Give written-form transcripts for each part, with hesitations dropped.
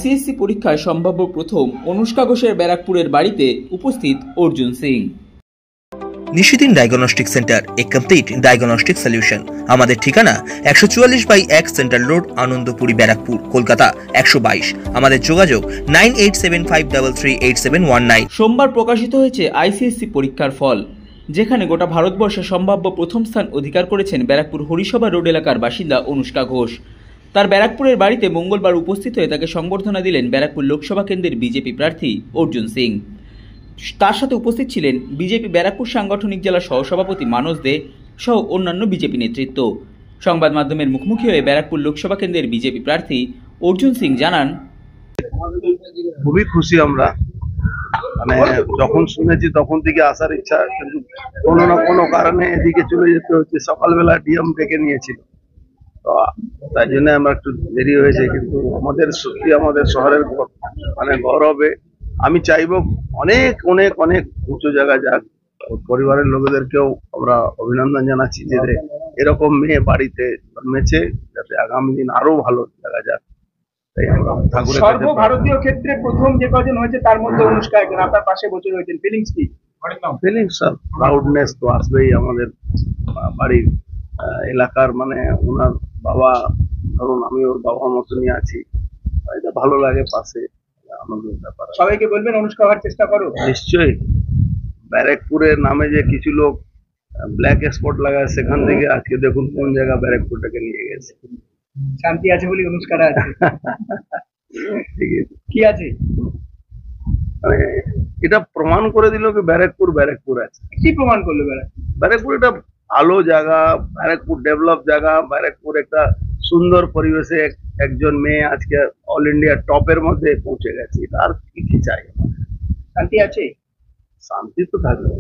ICSE পরীক্ষায় সম্ভাব্য প্রথম অনুষ্কা ঘোষের ব্যারাকপুরের বাড়িতে উপস্থিত অর্জুন সিং। নিশিদিন ডায়াগনস্টিক সেন্টার, এ কমপ্লিট ডায়াগনস্টিক সলিউশন। আমাদের ঠিকানা 144/1 সেন্ট্রাল রোড, আনন্দপুরি, ব্যারাকপুর, কলকাতা 122। আমাদের যোগাযোগ 9875338719। সোমবার প্রকাশিত হয়েছে আইসিএসসি পরীক্ষার ফল, যেখানে গোটা ভারতবর্ষে সম্ভাব্য প্রথম স্থান অধিকার করেছেন ব্যারাকপুর হরিসভা রোড এলাকার বাসিন্দা অনুষ্কা ঘোষ। তার ব্যারাকপুরের বাড়িতে মঙ্গলবার উপস্থিত হয়ে তাকে সংবর্ধনা দিলেন ব্যারাকপুর লোকসভা কেন্দ্রের বিজেপি প্রার্থী অর্জুন সিং। তার সাথে উপস্থিত ছিলেন বিজেপি ব্যারাকপুর সাংগঠনিক জেলা সহসভাপতি মানস দে সহ অন্যান্য বিজেপি নেতৃত্ব। সংবাদ মাধ্যমের মুখোমুখি হয়ে ব্যারাকপুর লোকসভা কেন্দ্রের বিজেপি প্রার্থী অর্জুন সিং জানান, খুবই খুশি আমরা, মানে যখন শুনেছি তখন থেকে আসার ইচ্ছা, কিন্তু কোনো না কোনো কারণে এদিকে চলে যেতে হচ্ছে। সকালবেলা ডিএম ডেকে নিয়েছিল, তো তাই জন্য আমরা একটু দেরি হয়েছে, কিন্তু আমাদের সত্যি আমাদের শহরের মানে গৌরবে আমি চাইবো অনেক অনেক অনেক উঁচু জায়গায় যাক। পরিবারের লোকেদেরকেও আমরা অভিনন্দন জানাচ্ছি যে এরকম মেয়ে বাড়িতে জন্মেছে, যাতে আগামী দিন আরো ভালো জায়গা যাক। সর্বভারতীয় ক্ষেত্রে প্রথম যে কজন হয়েছে তার মধ্যে অনুষ্কা একজন, আপনার পাশে বসে রয়েছেন, ফিলিংস কি? ফিলিংস স্যার, প্রাউডনেস তো আসবেই। আমাদের বাড়ির এলাকার, মানে ওনার বাবা, ধরুন আমি ওর বাবার মতনই আছি, এটা ভালো লাগে। পাশে আনন্দের ব্যাপার। সবাইকে বলবেন অনুষ্কা হওয়ার চেষ্টা করো। নিশ্চয়ই। ব্যারাকপুরের নামে যে কিছু লোক ব্ল্যাক স্পট লাগায়, সেখান থেকে আজকে দেখুন কোন জায়গা ব্যারাকপুরটাকে নিয়ে গেছে। শান্তি আছে বলে অনুষ্কারা আছে। ঠিক আছে, কি আছে? মানে এটা প্রমাণ করে দিল কি ব্যারাকপুর ব্যারাকপুর আছে। কি প্রমাণ করলো? ব্যারাকপুর এটা ভালো জায়গা, ব্যারাকপুর ডেভেলপ জায়গা, ব্যারাকপুর একটা সুন্দর পরিবেশে একজন মেয়ে আজকে অল ইন্ডিয়া টপের মধ্যে পৌঁছে গেছে। আর কি চাই? শান্তি আছে? শান্তি তো থাকবে।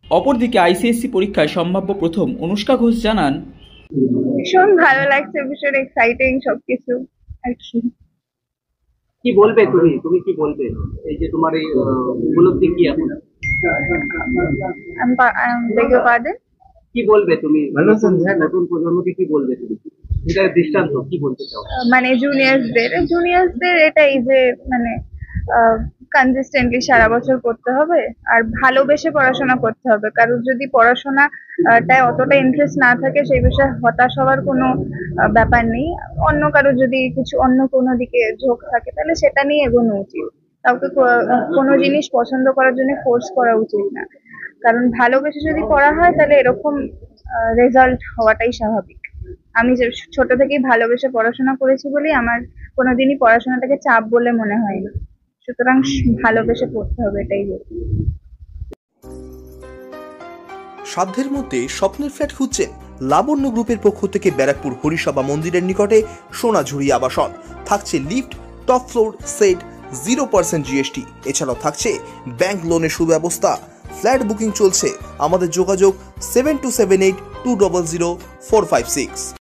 অপরদিকে আইসিএসসি পরীক্ষায় সম্ভাব্য প্রথম অনুষ্কা ঘোষ জানান, ভীষণ ভালো লাগছে, ভীষণ এক্সাইটিং সবকিছু। আর কি বলবে তুমি কি বলবে এই যে তোমার এই উপলব্ধি কি? এখন কি বলবে তুমি নতুন প্রজন্মকে, কি বলবে তুমি? এটা দৃষ্টান্ত কি বলতে চাও? মানে জুনিয়রসদের এটাই যে মানে কনসিস্টেন্টলি সারা বছর করতে হবে আর ভালোবেসে পড়াশোনা করতে হবে। কারোর যদি পড়াশোনাটায় অতটা ইন্টারেস্ট না থাকে, সেই বিষয়ে হতাশ হওয়ার কোনো ব্যাপার নেই। অন্য কারোর যদি অন্য কোনো দিকে ঝোঁক থাকে, তাহলে সেটা নিয়ে এগোনো উচিত। কাউকে কোনো জিনিস পছন্দ করার জন্য ফোর্স করা উচিত না, কারণ ভালোবেসে যদি পড়া হয় তাহলে এরকম রেজাল্ট হওয়াটাই স্বাভাবিক। আমি ছোট থেকেই ভালোবেসে পড়াশোনা করেছি বলেই আমার কোনোদিনই পড়াশোনাটাকে চাপ বলে মনে হয়নি। সুতরাং ভালোবেসে পড়তে হবে, এটাই বলছি। সাধ্যের মধ্যে স্বপ্নের ফ্ল্যাট খুঁজছেন? লাবণ্য গ্রুপের পক্ষ থেকে ব্যারাকপুর হরিসভা মন্দিরের নিকটে সোনাঝুরি আবাসন। থাকছে lift, top floor, set, 0% GST। এছাড়াও থাকছে ব্যাংক লোনের সুব্যবস্থা। ফ্ল্যাট বুকিং চলছে। আমাদের যোগাযোগ 7278200456।